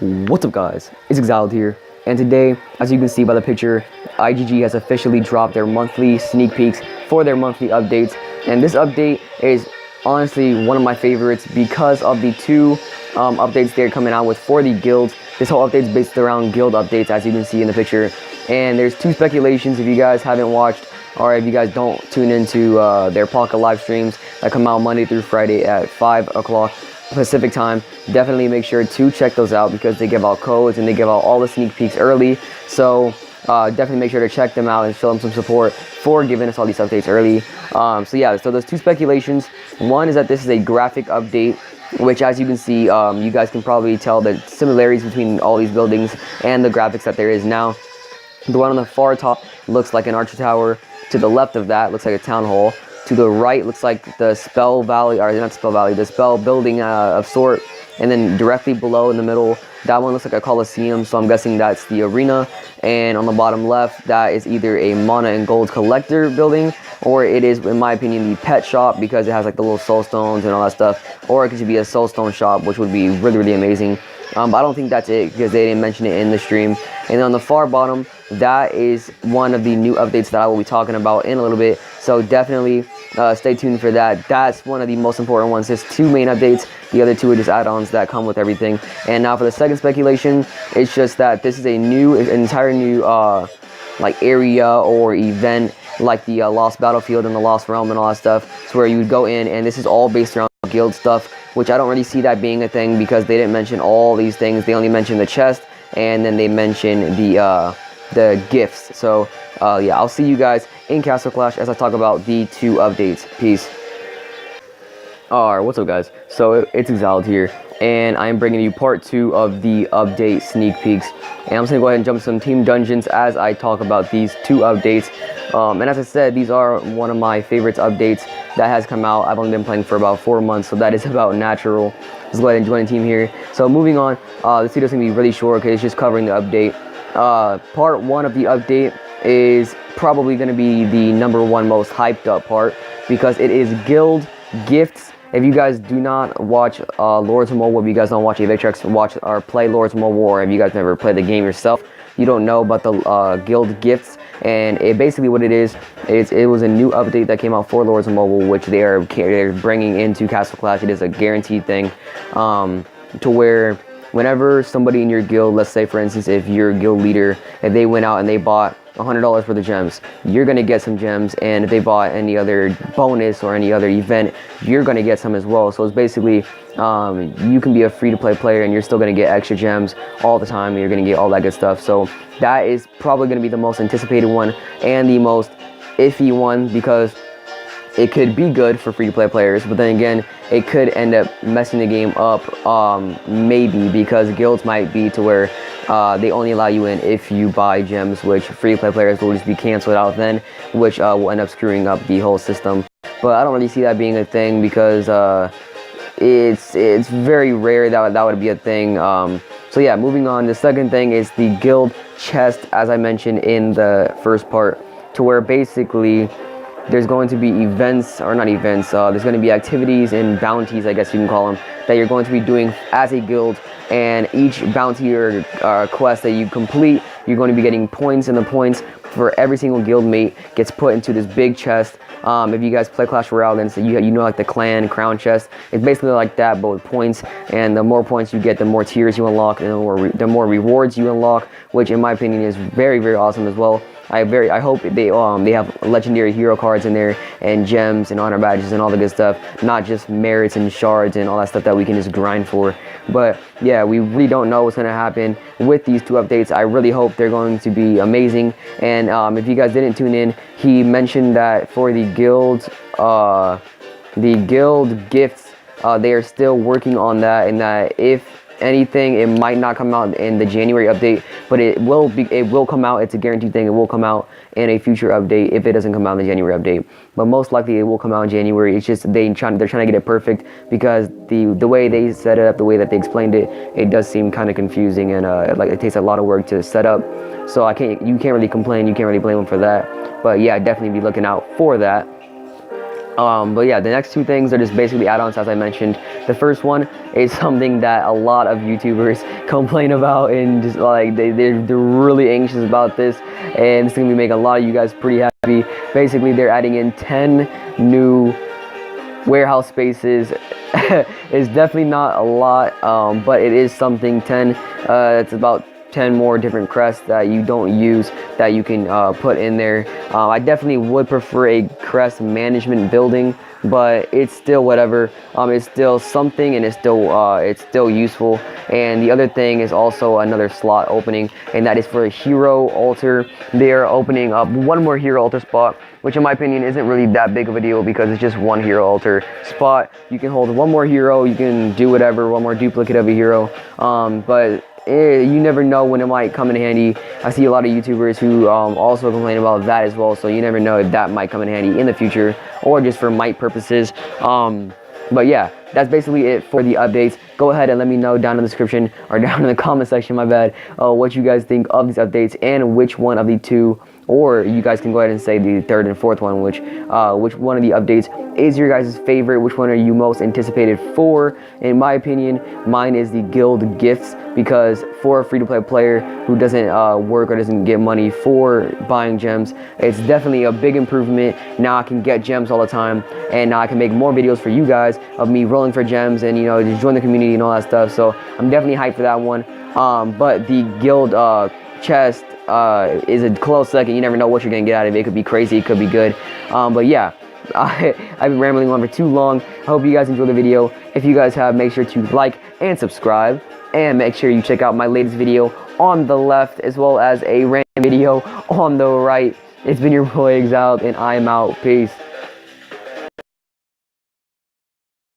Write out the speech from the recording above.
What's up guys, it's Exiled here, and today, as you can see by the picture, IGG has officially dropped their monthly sneak peeks for their monthly updates, and this update is honestly one of my favorites because of the two updates they're coming out with for the guilds. This whole update is based around guild updates, as you can see in the picture, and there's two speculations. If you guys haven't watched, or if you guys don't tune into their PocketLive streams that come out Monday through Friday at 5 o'clock Pacific time, definitely make sure to check those out because they give out codes and they give out all the sneak peeks early. So definitely make sure to check them out and show them some support for giving us all these updates early. So yeah, so there's two speculations. One is that this is a graphic update, which, as you can see, you guys can probably tell the similarities between all these buildings and the graphics that there is now. The one on the far top looks like an archer tower. To the left of that looks like a town hall. To the right looks like the Spell Valley, or not Spell Valley, the Spell Building of sort. And then directly below in the middle, that one looks like a Coliseum, so I'm guessing that's the arena. And on the bottom left, that is either a mana and gold collector building, or it is, in my opinion, the pet shop because it has like the little soul stones and all that stuff. Or it could be a soul stone shop, which would be really, really amazing. But I don't think that's it because they didn't mention it in the stream. And then on the far bottom, that is one of the new updates that I will be talking about in a little bit. So definitely stay tuned for that. That's one of the most important ones. There's two main updates. The other two are just add-ons that come with everything. And now for the second speculation, it's just that this is an entire new like area or event, like the Lost Battlefield and the Lost Realm and all that stuff. So where you would go in, and this is all based around guild stuff, which I don't really see that being a thing because they didn't mention all these things. They only mentioned the chest, and then they mentioned the gifts. So yeah, I'll see you guys in Castle Clash as I talk about the two updates. Peace. Alright, what's up guys? So it's Exiled here, and I am bringing you part 2 of the update sneak peeks. And I'm just gonna go ahead and jump to some team dungeons as I talk about these two updates. And as I said, these are one of my favorites updates that has come out. I've only been playing for about 4 months, so that is about natural. Let's go ahead and join the team here. So moving on, this video is gonna be really short because it's just covering the update. Part 1 of the update is probably going to be the #1 most hyped up part because it is guild gifts. If you guys do not watch Lords Mobile, if you guys don't watch Avictrex, watch or play Lords Mobile, or if you guys never played the game yourself, you don't know about the guild gifts. And it basically what it is, it was a new update that came out for Lords Mobile, which they're bringing into Castle Clash. It is a guaranteed thing, to where whenever somebody in your guild, let's say for instance, if you're a guild leader, if they went out and they bought $100 worth of gems, you're gonna get some gems. And if they bought any other bonus or any other event, you're gonna get some as well. So it's basically you can be a free-to-play player and you're still gonna get extra gems all the time, and you're gonna get all that good stuff. So that is probably gonna be the most anticipated one and the most iffy one because it could be good for free-to-play players, but then again, it could end up messing the game up, maybe because guilds might be to where they only allow you in if you buy gems, which free-to-play players will just be canceled out then, which will end up screwing up the whole system. But I don't really see that being a thing because it's very rare that would be a thing. So yeah, moving on, the second thing is the guild chest, as I mentioned in the first part, to where basically there's going to be events, or not events, there's going to be activities and bounties, I guess you can call them, that you're going to be doing as a guild. And each bounty or quest that you complete, you're going to be getting points, and the points for every single guild mate gets put into this big chest. If you guys play Clash Royale, then so you know like the clan crown chest, it's basically like that but with points. And the more points you get, the more tiers you unlock, and the more rewards you unlock, which in my opinion is very, very awesome as well. I hope they have legendary hero cards in there, and gems and honor badges and all the good stuff, not just merits and shards and all that stuff that we can just grind for. But yeah, we really don't know what's going to happen with these two updates. I really hope they're going to be amazing. And if you guys didn't tune in, he mentioned that for the guild gifts, they are still working on that, and that if anything, it might not come out in the January update, but it will come out. It's a guaranteed thing. It will come out in a future update if it doesn't come out in the January update, but most likely it will come out in January. It's just they're trying to get it perfect because the way they set it up, the way that they explained it, it does seem kind of confusing, and like it takes a lot of work to set up. So you can't really complain, you can't really blame them for that. But yeah, definitely be looking out for that. But yeah, the next two things are just basically add-ons, as I mentioned. The first one is something that a lot of YouTubers complain about, and just like they're really anxious about this, and it's gonna be making a lot of you guys pretty happy. Basically, they're adding in 10 new warehouse spaces. It's definitely not a lot, but it is something. 10, it's about 10 more different crests that you don't use that you can put in there. I definitely would prefer a crest management building, but it's still whatever. It's still something, and it's still useful. And the other thing is also another slot opening, and that is for a hero altar. They are opening up one more hero altar spot, which in my opinion isn't really that big of a deal because it's just one hero altar spot. You can hold one more hero, you can do whatever, one more duplicate of a hero, but you never know when it might come in handy. I see a lot of YouTubers who also complain about that as well, so you never know if that might come in handy in the future or just for might purposes. But yeah, that's basically it for the updates. Go ahead and let me know down in the description, or down in the comment section, my bad, what you guys think of these updates and which one of the two, or you guys can go ahead and say the third and fourth one, which one of the updates is your guys' favorite, which one are you most anticipated for. In my opinion, mine is the guild gifts, because for a free-to-play player who doesn't work or doesn't get money for buying gems, it's definitely a big improvement. Now I can get gems all the time, and now I can make more videos for you guys of me rolling for gems, and just join the community and all that stuff. So I'm definitely hyped for that one. But the guild chest is a close second. You never know what you're gonna get out of it. It could be crazy, it could be good. But yeah, I've been rambling on for too long. I hope you guys enjoyed the video. If you guys have, make sure to like and subscribe, and make sure you check out my latest video on the left, as well as a random video on the right. It's been your boy Exiled, and I'm out. Peace.